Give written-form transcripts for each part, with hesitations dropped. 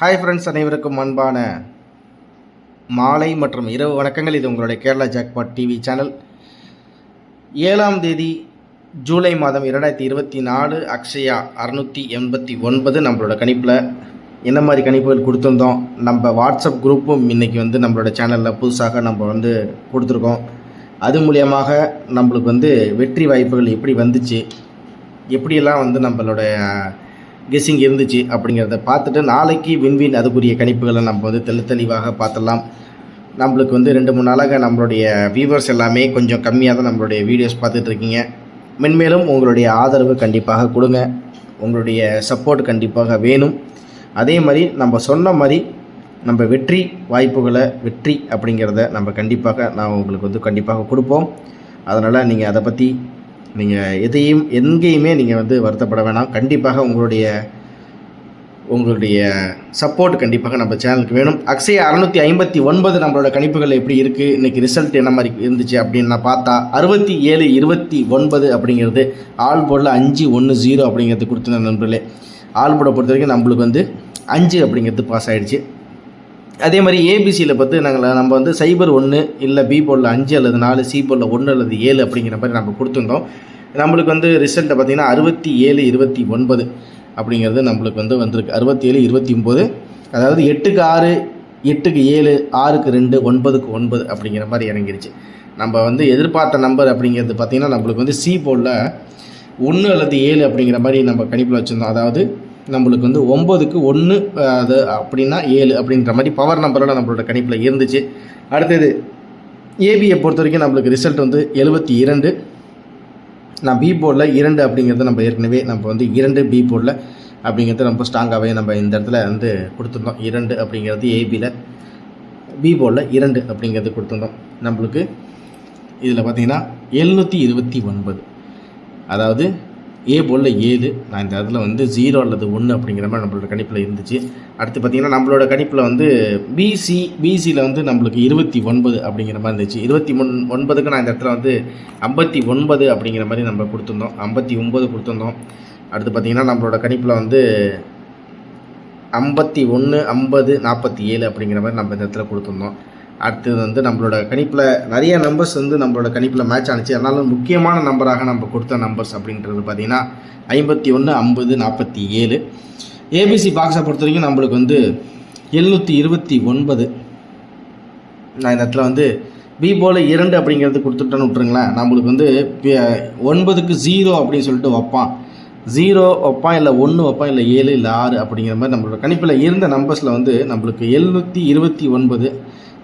Hi friends, அனைவருக்கும் அன்பான மாலை மற்றும் இரவு வணக்கங்கள். இது உங்களுடைய கேரளா ஜாக்பாட் டிவி சேனல். 7ஆம் தேதி ஜூலை மாதம் 2024 அக்ஷயா 689 நம்மளோட கணிப்பில் என்ன மாதிரி கணிப்புகள் கொடுத்துருந்தோம். நம்ம வாட்ஸ்அப் குரூப்பும் இன்றைக்கி நம்மளோட சேனலில் புதுசாக நம்ம கொடுத்துருக்கோம். அது மூலியமாக நம்மளுக்கு வெற்றி வாய்ப்புகள் எப்படி வந்துச்சு, எப்படியெல்லாம் நம்மளோட கெஸ்ஸிங் இருந்துச்சு அப்படிங்கிறத பார்த்துட்டு நாளைக்கு வின்வின் அதுக்குரிய கணிப்புகளை நம்ம தெளிவாக பார்த்துடலாம். நம்மளுக்கு 2-3 நாளாக நம்மளுடைய வியூவர்ஸ் எல்லாமே கொஞ்சம் கம்மியாக தான் நம்மளுடைய வீடியோஸ் பார்த்துட்ருக்கீங்க. மென்மேலும் உங்களுடைய ஆதரவு கண்டிப்பாக கொடுங்க. உங்களுடைய சப்போர்ட் கண்டிப்பாக வேணும். அதே மாதிரி நம்ம சொன்ன மாதிரி நம்ம வெற்றி வாய்ப்புகளை வெற்றி அப்படிங்கிறத நம்ம கண்டிப்பாக நான் உங்களுக்கு கண்டிப்பாக கொடுப்போம். அதனால் நீங்கள் அதை பற்றி நீங்கள் எங்கேயுமே நீங்கள் வருத்தப்பட வேணாம். கண்டிப்பாக உங்களுடைய சப்போர்ட் கண்டிப்பாக நம்ம சேனலுக்கு வேணும். அக்ஷயா 659 நம்மளோட கணிப்புகள் எப்படி இருக்குது, இன்றைக்கி ரிசல்ட் என்ன மாதிரி இருந்துச்சு அப்படின்னு நான் பார்த்தா 67-29 அப்படிங்கிறது ஆல் போர்டில் 5-1-0 அப்படிங்கிறது கொடுத்துருந்த நண்பர்களே. ஆல் போர்டை பொறுத்த வரைக்கும் நம்மளுக்கு 5 அப்படிங்கிறது பாஸ் ஆகிடுச்சு. அதே மாதிரி ஏபிசியில் பார்த்து நம்ம 0-1 இல்லை பி போர்டில் 5 அல்லது 4, சி போர்டில் 1 அல்லது 7 அப்படிங்கிற மாதிரி நம்ம கொடுத்துருந்தோம். நம்மளுக்கு ரிசல்ட்டை பார்த்திங்கன்னா 67-29 அப்படிங்கிறது நம்மளுக்கு வந்திருக்கு. 67-29, அதாவது 8க்கு 6, 8க்கு 7, 6க்கு 2, 9க்கு 9 அப்படிங்கிற மாதிரி இறங்கிடுச்சு. நம்ம எதிர்பார்த்த நம்பர் அப்படிங்கிறது பார்த்திங்கன்னா நம்மளுக்கு சி போர்டில் 1 அல்லது 7 அப்படிங்கிற மாதிரி நம்ம கணிப்பில் வச்சுருந்தோம். அதாவது நம்மளுக்கு 9க்கு 1 அது அப்படின்னா 7 அப்படின்ற மாதிரி பவர் நம்பரோட நம்மளோட கணிப்பில் இருந்துச்சு. அடுத்தது ஏபியை பொறுத்த வரைக்கும் நம்மளுக்கு ரிசல்ட் 72. நான் பி போர்டில் 2 அப்படிங்கிறது நம்ம ஏற்கனவே நம்ம 2 பி போர்டில் அப்படிங்கிறது ரொம்ப ஸ்ட்ராங்காகவே நம்ம இந்த இடத்துல கொடுத்துருந்தோம். 2 அப்படிங்கிறது ஏபியில், பி போர்டில் 2 அப்படிங்கிறது கொடுத்துருந்தோம். நம்மளுக்கு இதில் பார்த்திங்கன்னா 729, அதாவது ஏ போர்டில் 7. நான் இந்த இடத்துல 0 அல்லது 1 அப்படிங்கிற மாதிரி நம்மளோட கணிப்பில் இருந்துச்சு. அடுத்து பார்த்திங்கன்னா நம்மளோட கணிப்பில் பிசியில் நம்மளுக்கு 29 அப்படிங்கிற மாதிரி இருந்துச்சு. 29க்கு நான் இந்த இடத்துல 59 அப்படிங்கிற மாதிரி நம்ம கொடுத்துருந்தோம். 59 கொடுத்துருந்தோம். அடுத்து பார்த்திங்கன்னா நம்மளோட கணிப்பில் 51, 50, 47 அப்படிங்கிற மாதிரி நம்ம இந்த இடத்துல கொடுத்துருந்தோம். அடுத்தது நம்மளோட கணிப்பில் நிறைய நம்பர்ஸ் நம்மளோட கணிப்பில் மேட்ச் ஆனிச்சு. அதனால முக்கியமான நம்பராக நம்ம கொடுத்த நம்பர்ஸ் அப்படின்றது பார்த்திங்கன்னா 51, 50, 47. ஏபிசி பாக்ஸை பொறுத்த வரைக்கும் நம்மளுக்கு 729. நான் இந்த இடத்துல பி போல் 2 அப்படிங்கிறது கொடுத்துட்டோன்னு விட்டுருங்களேன். நம்மளுக்கு 9க்கு 0 அப்படின்னு சொல்லிட்டு வைப்பான். 0 வைப்பான், இல்லை 1 வைப்பான், இல்லை 7, இல்லை 6 அப்படிங்கிற மாதிரி நம்மளோட கணிப்பில் இருந்த நம்பர்ஸில் நம்மளுக்கு 729,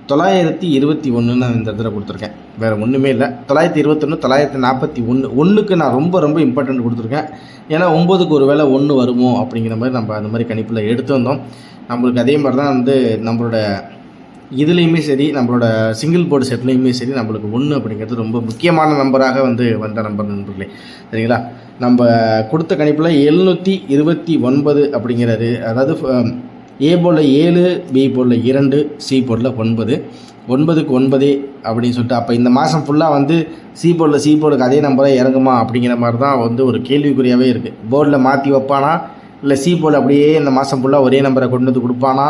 921 நான் இந்த இடத்துல கொடுத்துருக்கேன். வேறு ஒன்றுமே இல்லை. 921, 941, 1க்கு நான் ரொம்ப ரொம்ப இம்பார்ட்டன்ட் கொடுத்துருக்கேன். ஏன்னா 9க்கு ஒரு வேளை 1 வருமோ அப்படிங்கிற மாதிரி நம்ம அந்த மாதிரி கணிப்பில் எடுத்து வந்தோம். நம்மளுக்கு அதே மாதிரி தான் நம்மளோட இதுலேயுமே சரி, நம்மளோட சிங்கிள் போர்டு செட்லேயுமே சரி, நம்மளுக்கு 1 அப்படிங்கிறது ரொம்ப முக்கியமான நம்பராக வந்த நம்பர் நண்பர்களே. சரிங்களா? நம்ம கொடுத்த கணிப்பில் 729 அப்படிங்கிறது, அதாவது ஏ போர்டில் 7, பி போர்டில் 2, சி போர்டில் 9, 9க்கு 9 அப்படின்னு சொல்லிட்டு, அப்போ இந்த மாதம் ஃபுல்லாக சி போர்டுக்கு அதே நம்பராக இறங்குமா அப்படிங்கிற மாதிரி தான் ஒரு கேள்விக்குறியாகவே இருக்குது. போர்டில் மாற்றி வைப்பானா, இல்லை சி போர்டு அப்படியே இந்த மாதம் ஃபுல்லாக ஒரே நம்பரை கொண்டு கொடுப்பானா,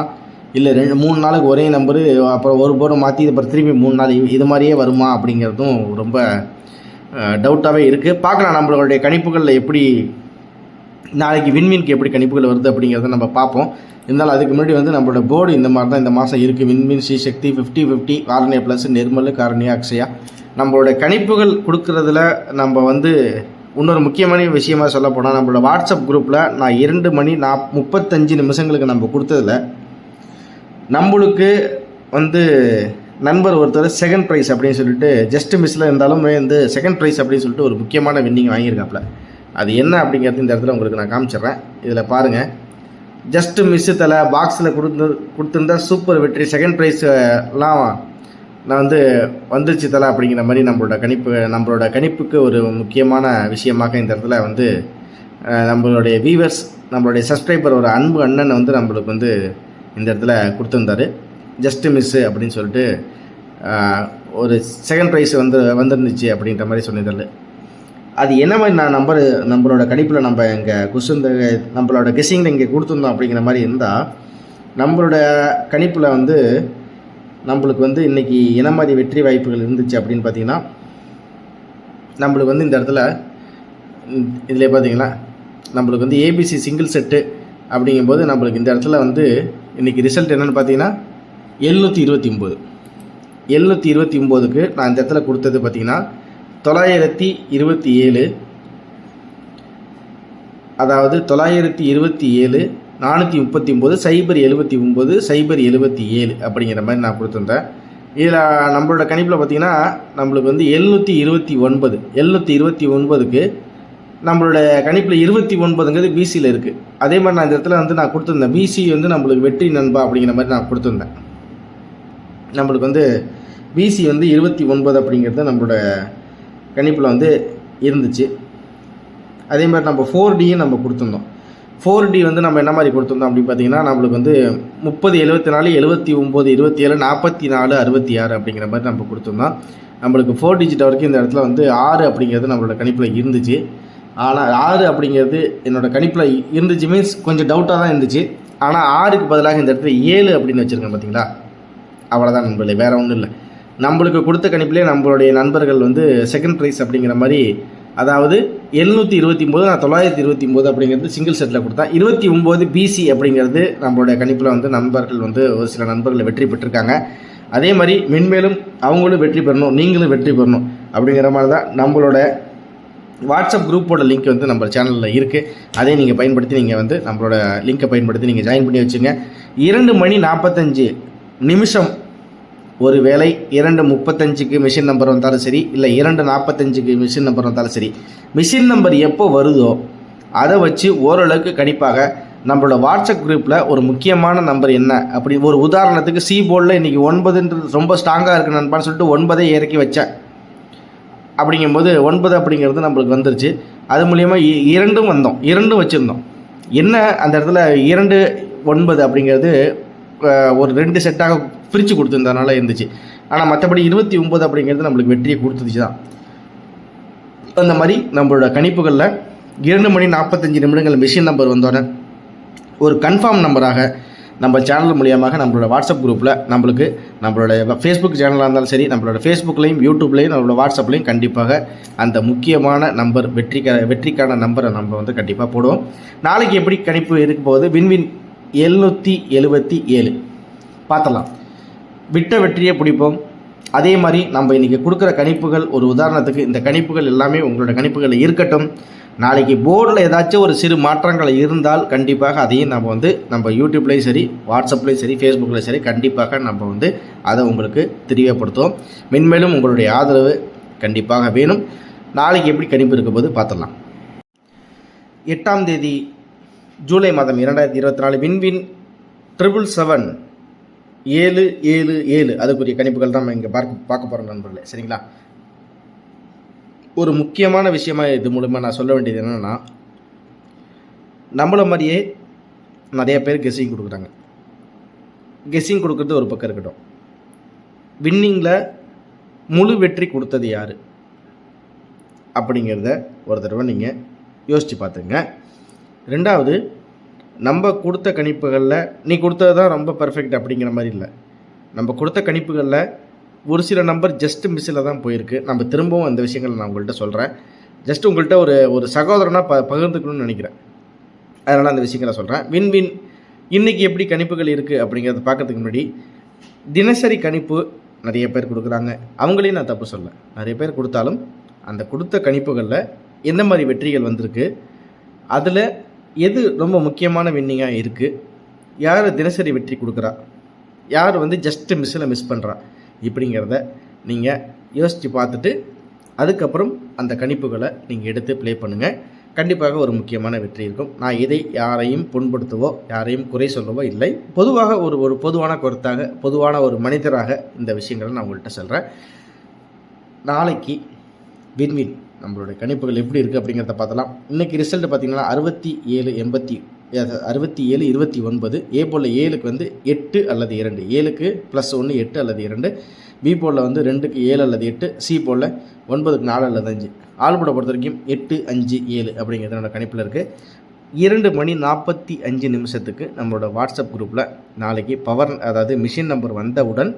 இல்லை 2-3 நாளுக்கு ஒரே நம்பரு, அப்புறம் ஒரு போர்டு மாற்றி அப்புறம் திரும்பி 3 நாள் இது மாதிரியே வருமா அப்படிங்கிறதும் ரொம்ப டவுட்டாகவே இருக்குது. பார்க்கலாம் நம்மளுடைய கணிப்புகளில் எப்படி நாளைக்கு வின்வின்க்கு எப்படி கணிப்புகள் வருது அப்படிங்கிறத நம்ம பார்ப்போம். இருந்தாலும் அதுக்கு முன்னாடி நம்மளோட போர்டு இந்த மாதிரி தான் இந்த மாதம் இருக்குது. Win win, Sri Sakthi, 50-50, Karunya plus, Nirmal, Karunya, Akshaya. நம்மளோட கணிப்புகள் கொடுக்குறதுல நம்ம இன்னொரு முக்கியமான விஷயமாக சொல்ல போனால், நம்மளோட வாட்ஸ்அப் குரூப்பில் நான் 2:35 நிமிஷங்களுக்கு நம்ம கொடுத்ததில் நம்மளுக்கு நண்பர் ஒருத்தர் செகண்ட் ப்ரைஸ் அப்படின்னு சொல்லிட்டு ஜஸ்ட் மிஸ்ஸில் இருந்தாலும் செகண்ட் ப்ரைஸ் அப்படின்னு சொல்லிட்டு ஒரு முக்கியமான வின்னிங் வாங்கியிருக்காப்புல. அது என்ன அப்படிங்கிறது இந்த இடத்துல உங்களுக்கு நான் காமிச்சிட்றேன். இதில் பாருங்கள், ஜஸ்ட்டு மிஸ்ஸு தலை பாக்ஸில் கொடுத்துருந்தா சூப்பர் வெற்றி, செகண்ட் ப்ரைஸ்லாம் நான் வந்துருச்சு தலை அப்படிங்கிற மாதிரி நம்மளோட கணிப்புக்கு ஒரு முக்கியமான விஷயமாக இந்த இடத்துல நம்மளுடைய வியூவர்ஸ், நம்மளுடைய சப்ஸ்கிரைபர், ஒரு அன்பு அண்ணன் நம்மளுக்கு இந்த இடத்துல கொடுத்துருந்தாரு. ஜஸ்ட்டு மிஸ்ஸு அப்படின்னு சொல்லிட்டு ஒரு செகண்ட் ப்ரைஸ் வந்துருந்துச்சு அப்படின்ற மாதிரி சொல்லியிருந்தாரு. அது என்ன மாதிரி நான் நம்மளோட கணிப்பில் நம்ம இங்கே நம்மளோட கெஸ்ஸிங்கில் இங்கே கொடுத்துருந்தோம் அப்படிங்கிற மாதிரி இருந்தால், நம்மளோட கணிப்பில் வந்து நம்மளுக்கு வந்து இன்றைக்கி என்ன மாதிரி வெற்றி வாய்ப்புகள் இருந்துச்சு அப்படின்னு பார்த்தீங்கன்னா, நம்மளுக்கு வந்து இந்த இடத்துல இதில் பார்த்தீங்கன்னா நம்மளுக்கு வந்து ஏபிசி சிங்கிள் செட்டு அப்படிங்கும்போது நம்மளுக்கு இந்த இடத்துல வந்து இன்றைக்கி ரிசல்ட் என்னென்னு பார்த்தீங்கன்னா 729க்கு நான் இந்த இடத்துல கொடுத்தது பார்த்தீங்கன்னா 927, அதாவது 927 439 079 077 அப்படிங்கிற மாதிரி நான் கொடுத்துருந்தேன். இதில் நம்மளோட கணிப்பில் பார்த்திங்கன்னா நம்மளுக்கு வந்து 729க்கு நம்மளோட கணிப்பில் 29ங்கிறது பிசியில் இருக்குது. அதே மாதிரி நான் இந்த இடத்துல வந்து நான் கொடுத்துருந்தேன் பிசி வந்து நம்மளுக்கு வெற்றி நண்பா அப்படிங்கிற மாதிரி நான் கொடுத்துருந்தேன். நம்மளுக்கு வந்து பிசி வந்து 29 அப்படிங்கிறது நம்மளோட கணிப்பில் வந்து இருந்துச்சு. அதே மாதிரி நம்ம 4Dயும் நம்ம கொடுத்துருந்தோம். 4D வந்து நம்ம என்ன மாதிரி கொடுத்துருந்தோம் அப்படின்னு பார்த்தீங்கன்னா, நம்மளுக்கு வந்து 30 74 79 27 44 66 அப்படிங்கிற மாதிரி நம்ம கொடுத்துருந்தோம். நம்மளுக்கு 4 டிஜிட் வரைக்கும் இந்த இடத்துல வந்து 6 அப்படிங்கிறது நம்மளோட கணிப்பில் இருந்துச்சு. ஆனால் 6 அப்படிங்கிறது என்னோடய கணிப்பில் இருந்துச்சு மீன்ஸ் கொஞ்சம் டவுட்டாக தான் இருந்துச்சு. ஆனால் 6க்கு பதிலாக இந்த இடத்துல 7 அப்படின்னு வச்சுருக்கேன் பார்த்தீங்களா, அவ்வளோதான் நண்பர்களே, வேறு ஒன்றும் இல்லை. நம்மளுக்கு கொடுத்த கணிப்பிலே நம்மளுடைய நண்பர்கள் வந்து செகண்ட் ப்ரைஸ் அப்படிங்கிற மாதிரி, அதாவது 729 நான் 929 அப்படிங்கிறது சிங்கிள் செட்டில் கொடுத்தேன். 29 பிசி அப்படிங்கிறது நம்மளுடைய கணிப்பில் வந்து நண்பர்கள் வந்து ஒரு சில நண்பர்கள் வெற்றி பெற்றிருக்காங்க. அதே மாதிரி மென்மேலும் அவங்களும் வெற்றி பெறணும், நீங்களும் வெற்றி பெறணும் அப்படிங்கிற மாதிரி தான் நம்மளோட வாட்ஸ்அப் குரூப்போட லிங்க் வந்து நம்ம சேனலில் இருக்குது. அதே நீங்கள் பயன்படுத்தி நீங்கள் வந்து நம்மளோட லிங்க்கை பயன்படுத்தி நீங்கள் ஜாயின் பண்ணி வச்சுங்க. 2:45 ஒரு வேளை 2:35க்கு மிஷின் நம்பர் வந்தாலும் சரி, இல்லை 2:45க்கு மிஷின் நம்பர் வந்தாலும் சரி, மிஷின் நம்பர் எப்போ வருதோ அதை வச்சு ஓரளவுக்கு கணிப்பாக நம்மளோட வாட்ஸ்அப் குரூப்பில் ஒரு முக்கியமான நம்பர் என்ன அப்படி, ஒரு உதாரணத்துக்கு சி போர்டில் இன்றைக்கி 9ன்றது ரொம்ப ஸ்ட்ராங்காக இருக்குது நண்பான்னு சொல்லிட்டு 9 இறக்கி வச்சேன். அப்படிங்கும்போது 9 அப்படிங்கிறது நம்மளுக்கு வந்துருச்சு. அது மூலிமா 2 வந்தோம், 2 வச்சுருந்தோம். என்ன அந்த இடத்துல 2 9 அப்படிங்கிறது ஒரு 2 செட்டாக பிரித்து கொடுத்துருந்ததுனால இருந்துச்சு. ஆனால் மற்றபடி 29 அப்படிங்கிறது நம்மளுக்கு வெற்றியை கொடுத்துச்சு தான். அந்த மாதிரி நம்மளோட கணிப்புகளில் 2:45 மிஷின் நம்பர் வந்தோடனே ஒரு கன்ஃபார்ம் நம்பராக நம்ம சேனல் மூலியமாக நம்மளோட வாட்ஸ்அப் குரூப்பில் நம்மளுக்கு நம்மளோட ஃபேஸ்புக் சேனலாக இருந்தாலும் சரி, நம்மளோட ஃபேஸ்புக்லேயும் யூடியூப்லேயும் நம்மளோட வாட்ஸ்அப்லேயும் கண்டிப்பாக அந்த முக்கியமான நம்பர் வெற்றிக்கான நம்பரை நம்ம வந்து கண்டிப்பாக போடுவோம். நாளைக்கு எப்படி கணிப்பு இருக்கும் போது வின்வின் 777 பார்த்தலாம். விட்ட வெற்றியை பிடிப்போம். அதே மாதிரி நம்ம இன்றைக்கி கொடுக்குற கணிப்புகள், ஒரு உதாரணத்துக்கு இந்த கணிப்புகள் எல்லாமே உங்களோட கணிப்புகளில் இருக்கட்டும். நாளைக்கு போர்டில் ஏதாச்சும் ஒரு சிறு மாற்றங்கள் இருந்தால் கண்டிப்பாக அதையும் நம்ம வந்து நம்ம யூடியூப்லேயும் சரி, வாட்ஸ்அப்லேயும் சரி, ஃபேஸ்புக்லேயும் சரி கண்டிப்பாக நம்ம வந்து அதை உங்களுக்கு தெரியப்படுத்துவோம். மென்மேலும் உங்களுடைய ஆதரவு கண்டிப்பாக வேணும். நாளைக்கு எப்படி கணிப்பு இருக்க போது பார்த்துடலாம். 8ஆம் தேதி ஜூலை மாதம் 2024 வின்வின் 777 777 அதுக்குரிய கணிப்புகள் தான் நம்ம இங்கே பார்க்க போகிறோம் நண்பர்களே, சரிங்களா? ஒரு முக்கியமான விஷயமாக இது மூலமாக நான் சொல்ல வேண்டியது என்னென்னா, நம்மளை மாதிரியே நிறைய பேர் கெஸ்ஸிங் கொடுக்குறாங்க. கெஸ்ஸிங் கொடுக்குறது ஒரு பக்கம் இருக்கட்டும், வின்னிங்கில் முழு வெற்றி கொடுத்தது யார் அப்படிங்கிறத ஒரு தடவை நீங்கள் யோசித்து பார்த்துங்க. ரெண்டாவது, நம்ம கொடுத்த கணிப்புகளில் நீ கொடுத்தது தான் ரொம்ப பர்ஃபெக்ட் அப்படிங்கிற மாதிரி இல்லை. நம்ம கொடுத்த கணிப்புகளில் ஒரு சில நம்பர் ஜஸ்ட்டு மிஸ்ஸில் தான் போயிருக்கு. நம்ம திரும்பவும் அந்த விஷயங்களை நான் உங்கள்கிட்ட சொல்கிறேன். ஜஸ்ட் உங்கள்கிட்ட ஒரு சகோதரனாக பகிர்ந்துக்கணும்னு நினைக்கிறேன். அதனால் அந்த விஷயங்களை சொல்கிறேன். வின்வின் இன்றைக்கி எப்படி கணிப்புகள் இருக்குது அப்படிங்கிறத பார்க்கறதுக்கு முன்னாடி, தினசரி கணிப்பு நிறைய பேர் கொடுக்குறாங்க. அவங்களையும் நான் தப்பு சொல்ல, நிறைய பேர் கொடுத்தாலும் அந்த கொடுத்த கணிப்புகளில் எந்த மாதிரி வெற்றிகள் வந்திருக்கு, அதில் எது ரொம்ப முக்கியமான வின்னிங்காக இருக்குது, யார் தினசரி வெற்றி கொடுக்குறா, யார் வந்து ஜஸ்ட்டு மிஸ்ஸில் மிஸ் பண்ணுறா, இப்படிங்கிறத நீங்கள் யோசித்து பார்த்துட்டு அதுக்கப்புறம் அந்த கணிப்புகளை நீங்கள் எடுத்து ப்ளே பண்ணுங்கள். கண்டிப்பாக ஒரு முக்கியமான வெற்றி இருக்கும். நான் இதை யாரையும் புண்படுத்தவோ யாரையும் குறை சொல்லவோ இல்லை. பொதுவாக ஒரு பொதுவான கருத்தாக, பொதுவான ஒரு மனிதராக இந்த விஷயங்களை நான் உங்கள்கிட்ட சொல்கிறேன். நாளைக்கு வின்வின் நம்மளுடைய கணிப்புகள் எப்படி இருக்குது அப்படிங்கிறத பார்த்தலாம். இன்றைக்கி ரிசல்ட் பார்த்திங்கன்னா 67 29. ஏ போல் 7க்கு வந்து 8 அல்லது 2, 7க்கு +1 8 அல்லது 2, பி போலில் வந்து 2க்கு 7 அல்லது 8, சி போலில் 9க்கு 4 அல்லது 5. ஆல்போட பொறுத்த வரைக்கும் 8 5 7 அப்படிங்கிறது என்னோட கணிப்பில் இருக்குது. 2:45 நம்மளோட வாட்ஸ்அப் குரூப்பில் நாளைக்கு பவர், அதாவது மிஷின் நம்பர் வந்தவுடன்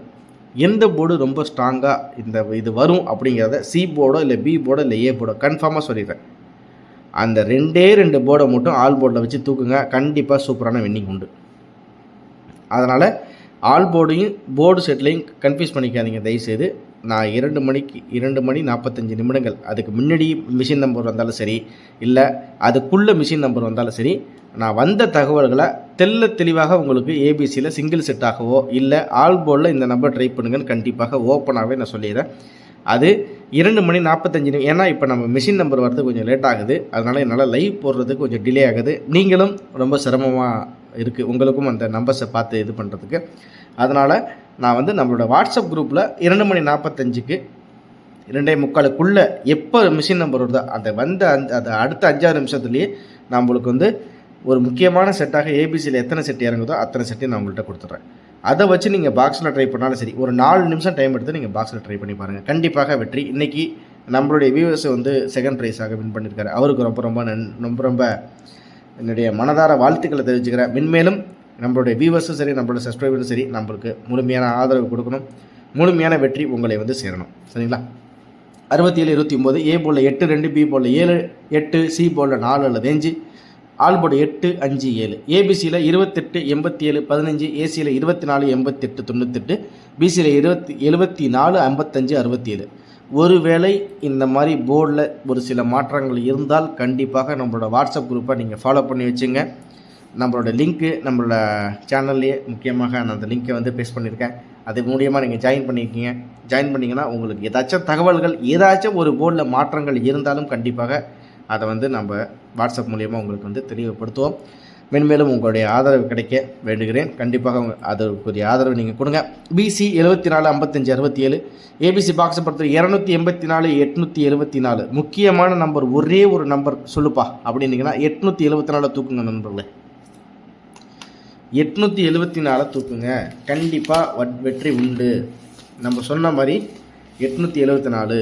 எந்த போர்டு ரொம்ப ஸ்ட்ராங்காக இது வரும் அப்படிங்கிறத சி போர்டோ இல்லை பி போர்டோ இல்லை ஏ போர்டோ கன்ஃபார்மாக சொல்லிடுறேன். அந்த 2 போர்டை மட்டும் ஆல் போர்டில் வச்சு தூக்குங்க, கண்டிப்பாக சூப்பரான வின்னிங் உண்டு. அதனால் ஆல் போர்டையும் போர்டு செட்லையும் கன்ஃபியூஸ் பண்ணிக்காதீங்க தயவுசெய்து. நான் 2:45 அதுக்கு முன்னாடி மிஷின் நம்பர் வந்தாலும் சரி, இல்லை அதுக்குள்ளே மிஷின் நம்பர் வந்தாலும் சரி, நான் வந்த தகவல்களை தெளிவாக உங்களுக்கு ஏபிசியில் சிங்கிள் செட்டாகவோ இல்லை ஆல் போர்டில் இந்த நம்பர் ட்ரை பண்ணுங்கன்னு கண்டிப்பாக ஓப்பனாகவே நான் சொல்லிடுறேன். அது 2:45, ஏன்னா இப்போ நம்ம மிஷின் நம்பர் வரது கொஞ்சம் லேட் ஆகுது, அதனால் என்னால் லைவ் போடுறதுக்கு கொஞ்சம் டிலே ஆகுது. நீங்களும் ரொம்ப சிரமமாக இருக்குது உங்களுக்கும் அந்த நம்பர்ஸை பார்த்து இது பண்ணுறதுக்கு. அதனால் நான் வந்து நம்மளோட வாட்ஸ்அப் குரூப்பில் 2:45 2:45 எப்போ மிஷின் நம்பர் வருதோ அது அடுத்த 5 நிமிஷத்துலேயே நம்மளுக்கு வந்து ஒரு முக்கியமான செட்டாக ஏபிசியில் எத்தனை செட் இறங்குதோ அத்தனை செட்டையும் நான் உங்கள்கிட்ட கொடுத்துட்றேன். அதை வச்சு நீங்கள் பாக்ஸில் ட்ரை பண்ணாலும் சரி, ஒரு 4 நிமிஷம் டைம் எடுத்து நீங்கள் பாக்ஸில் ட்ரை பண்ணி பாருங்கள், கண்டிப்பாக வெற்றி. இன்றைக்கி நம்மளுடைய வியூவர்ஸை வந்து செகண்ட் ப்ரைஸாக வின் பண்ணியிருக்காரு. அவருக்கு ரொம்ப என்னுடைய மனதார வாழ்த்துக்களை தெரிவிச்சுக்கிறேன். மென்மேலும் நம்மளுடைய வியூவர்ஸும் சரி, நம்மளோட சப்ஸ்கிரைபரும் சரி, நம்மளுக்கு முழுமையான ஆதரவு கொடுக்கணும், முழுமையான வெற்றி உங்களை வந்து சேரணும். சரிங்களா? 67-29 ஏ போர்டில் 8-2, பி போர்டில் 7-8, சி போர்டில் 4 அல்லது 5, ஆல் போர்டு 8-5-7, ஏபிசியில் 28-87-15, ஏசியில் 24-88-98, பிசியில் 74-55-67. ஒருவேளை இந்த மாதிரி போர்டில் ஒரு சில மாற்றங்கள் இருந்தால் கண்டிப்பாக நம்மளோட வாட்ஸ்அப் குரூப்பை நீங்கள் ஃபாலோ பண்ணி வச்சுங்க. நம்மளோட லிங்க்கு நம்மளோட சேனல்லையே முக்கியமாக நான் அந்த லிங்க்கை வந்து பேஸ்ட் பண்ணியிருக்கேன். அது மூலியமாக நீங்கள் ஜாயின் பண்ணிங்கன்னா உங்களுக்கு ஏதாச்சும் தகவல்கள், ஏதாச்சும் ஒரு போர்டில் மாற்றங்கள் இருந்தாலும் கண்டிப்பாக அதை வந்து நம்ம வாட்ஸ்அப் மூலியமாக உங்களுக்கு வந்து தெளிவுபடுத்துவோம். மென்மேலும் உங்களுடைய ஆதரவு கிடைக்க வேண்டுகிறேன். கண்டிப்பாக அதற்குரிய ஆதரவு நீங்கள் கொடுங்க. பிசி 74-55-67, ஏபிசி பாக்ஸை பொறுத்த 284-874. முக்கியமான நம்பர், ஒரே ஒரு நம்பர் சொல்லுப்பா அப்படின்னீங்கன்னா 874 தூக்குங்க நண்பர்களே, 874 தூக்குங்க, கண்டிப்பாக வெற்றி உண்டு. நம்ம சொன்ன மாதிரி 874.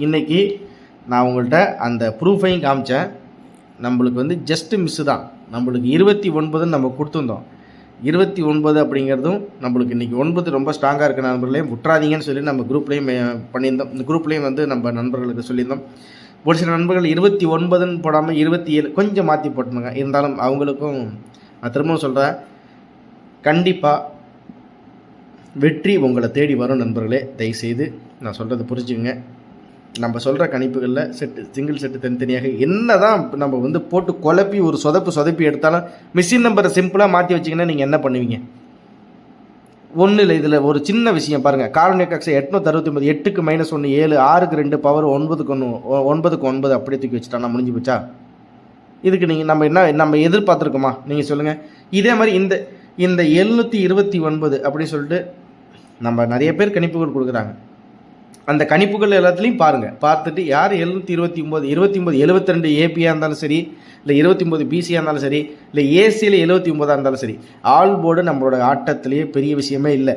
இன்றைக்கி நான் உங்கள்கிட்ட அந்த ப்ரூஃபையும் காமிச்சேன். நம்மளுக்கு வந்து ஜஸ்ட்டு மிஸ்ஸு தான். நம்மளுக்கு 29 நம்ம கொடுத்துருந்தோம். 29 அப்படிங்கிறதும் நம்மளுக்கு இன்றைக்கி 9 ரொம்ப ஸ்ட்ராங்காக இருக்க நண்பர்களையும் விட்றாதீங்கன்னு சொல்லி நம்ம குரூப்லேயும் பண்ணியிருந்தோம். இந்த குரூப்லேயும் வந்து நம்ம நண்பர்களுக்கு சொல்லியிருந்தோம். ஒரு சில நண்பர்கள் 29ன்னு போடாமல் 27 கொஞ்சம் மாற்றி போட்டுருங்க. இருந்தாலும் அவங்களுக்கும் நான் திரும்பவும் சொல்கிறேன், கண்டிப்பாக வெற்றி உங்களை தேடி வரும் நண்பர்களே. தயவுசெய்து நான் சொல்கிறத புரிஞ்சுக்குங்க. நம்ம சொல்கிற கணிப்புகளில் சிங்கிள் செட்டு தனித்தனியாக என்ன தான் நம்ம வந்து போட்டு குழப்பி ஒரு சொதப்பி எடுத்தாலும் மிஷின் நம்பரை சிம்பிளாக மாற்றி வச்சிங்கன்னா நீங்கள் என்ன பண்ணுவீங்க? ஒன்றும் இல்லை. இதில் ஒரு சின்ன விஷயம் பாருங்கள். கார்பனேக்காக்ஸை 869, 8க்கு -1 7, 6க்கு 2 பவர் 9க்கு 9 அப்படியே தூக்கி வச்சுட்டா நான் முடிஞ்சு போச்சா? இதுக்கு நீங்கள் நம்ம எதிர்பார்த்துருக்கோமா? நீங்கள் சொல்லுங்கள். இதே மாதிரி இந்த 729 அப்படின்னு சொல்லிட்டு நம்ம நிறைய பேர் கணிப்புகள் கொடுக்குறாங்க. அந்த கணிப்புகள் எல்லாத்துலேயும் பார்த்துட்டு யார் 729 72 ஏபியாக இருந்தாலும் சரி, இல்லை 29 பிசியாக இருந்தாலும் சரி, இல்லை ஏசியில் 79 இருந்தாலும் சரி, ஆல் போர்டு நம்மளோட ஆட்டத்திலேயே பெரிய விஷயமே இல்லை.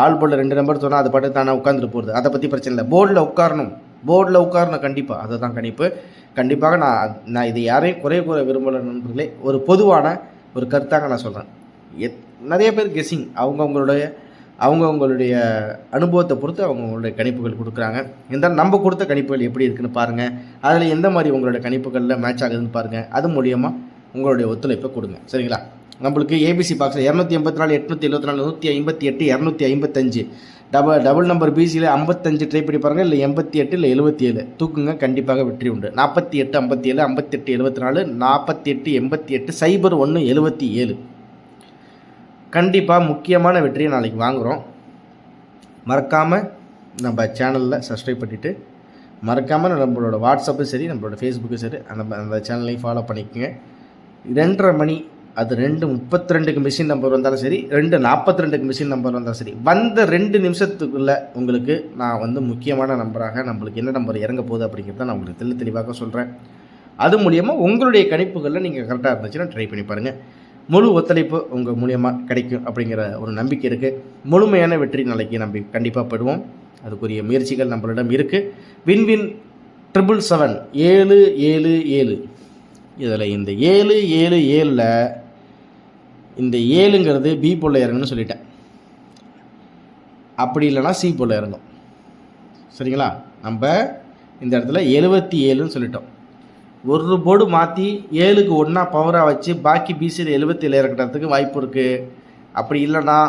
ஆல் போர்டில் 2 நம்பர் சொன்னால் அது பாட்டு தானே உட்காந்துட்டு போகிறது, அதை பற்றி பிரச்சனை இல்லை. போர்டில் உட்காரணும் கண்டிப்பாக. அதை தான் கணிப்பு. கண்டிப்பாக நான் இது யாரையும் குறை கூற விரும்பல நண்பர்களே. ஒரு பொதுவான ஒரு கருத்தாக நான் சொல்கிறேன். நிறைய பேர் கெஸ்ஸிங் அவங்கவுங்களுடைய அனுபவத்தை பொறுத்து அவங்கவுங்களுடைய கணிப்புகள் கொடுக்குறாங்க. இருந்தாலும் நம்ம கொடுத்த கணிப்புகள் எப்படி இருக்குதுன்னு பாருங்கள். அதில் எந்த மாதிரி உங்களுடைய கணிப்புகளில் மேட்ச் ஆகுதுன்னு பாருங்கள். அது மூலியமாக உங்களுடைய ஒத்துழைப்பை கொடுங்க. சரிங்களா? நம்மளுக்கு ஏபிசி பாக்ஸில் 284 874 158 255 டபுள் நம்பர் பிசியில் 55 ட்ரை பண்ணி பாருங்கள். இல்லை 88 இல்லை 77 தூக்குங்க, கண்டிப்பாக வெற்றி உண்டு. 48 57 58 74 48 88 01 77 கண்டிப்பாக முக்கியமான வெற்றியை நாளைக்கு வாங்குகிறோம். மறக்காமல் நம்ம சேனலில் சப்ஸ்கிரைப் பண்ணிவிட்டு, மறக்காமல் நம்மளோட வாட்ஸ்அப்பும் சரி, நம்மளோட ஃபேஸ்புக்கும் சரி, அந்த சேனலையும் ஃபாலோ பண்ணிக்கோங்க. 2:30 மணி, அது 2:32க்கு மிஷின் நம்பர் வந்தாலும் சரி, 2:42க்கு மிஷின் நம்பர் வந்தாலும் சரி, வந்த 2 நிமிஷத்துக்குள்ளே உங்களுக்கு நான் வந்து முக்கியமான நம்பராக நம்மளுக்கு என்ன நம்பர் இறங்க போகுது அப்படிங்கிறத நான் உங்களுக்கு தெளிவாக சொல்கிறேன். அது மூலியமாக உங்களுடைய கணிப்புகளில் நீங்கள் கரெக்டாக இருந்துச்சுன்னா ட்ரை பண்ணி பாருங்கள். முழு ஒத்துழைப்பு உங்கள் மூலியமாக கிடைக்கும் அப்படிங்கிற ஒரு நம்பிக்கை இருக்குது. முழுமையான வெற்றி நாளைக்கு நம்ம கண்டிப்பாக பெறுவோம். அதுக்குரிய முயற்சிகள் நம்மளிடம் இருக்குது. வின்வின் 777 777 இதில் இந்த 7 7 7ல் இந்த 7ங்கிறது பி போல் இறங்குன்னு சொல்லிட்டேன். அப்படி இல்லைனா சி போல் இறங்கும். சரிங்களா? நம்ம இந்த இடத்துல 77ன்னு சொல்லிட்டோம். ஒரு போர்டு மாற்றி 7க்கு 1 பவராக வச்சு பாக்கி பிசியில் 77 இறக்கிறதுக்கு வாய்ப்பு இருக்குது. அப்படி இல்லைனா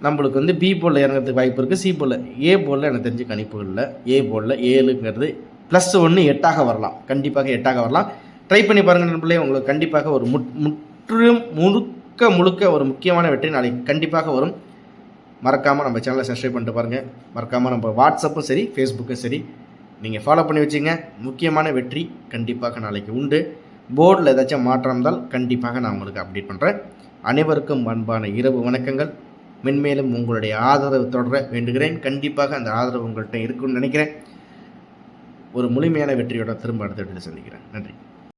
நம்மளுக்கு வந்து பி போலில் இறங்கிறதுக்கு வாய்ப்பு இருக்குது. சி போலில் ஏ போலில் எனக்கு தெரிஞ்ச கணிப்புகள் இல்லை. ஏ போலில் 7ங்கிறது +1 8ஆக வரலாம். கண்டிப்பாக 8ஆக வரலாம். ட்ரை பண்ணி பாருங்கள் நண்பர்களே. உங்களுக்கு கண்டிப்பாக ஒரு முற்றிலும் முழுக்க ஒரு முக்கியமான வெற்றி நாளைக்கு கண்டிப்பாக வரும். மறக்காமல் நம்ம சேனலை சப்ஸ்கிரைப் பண்ணிட்டு பாருங்கள். மறக்காமல் நம்ம வாட்ஸ்அப்பும் சரி ஃபேஸ்புக்கும் சரி நீங்கள் ஃபாலோ பண்ணி வச்சுங்க. முக்கியமான வெற்றி கண்டிப்பாக நாளைக்கு உண்டு. போர்டில் ஏதாச்சும் மாற்றம் இருந்தால் கண்டிப்பாக நான் உங்களுக்கு அப்டேட் பண்ணுறேன். அனைவருக்கும் அன்பான இரவு வணக்கங்கள். மென்மேலும் உங்களுடைய ஆதரவு தொடர வேண்டுகிறேன். கண்டிப்பாக அந்த ஆதரவு உங்கள்கிட்ட இருக்குன்னு நினைக்கிறேன். ஒரு முழுமையான வெற்றியோட திரும்ப அடுத்த வீடியோவில் சந்திக்கிறேன். நன்றி.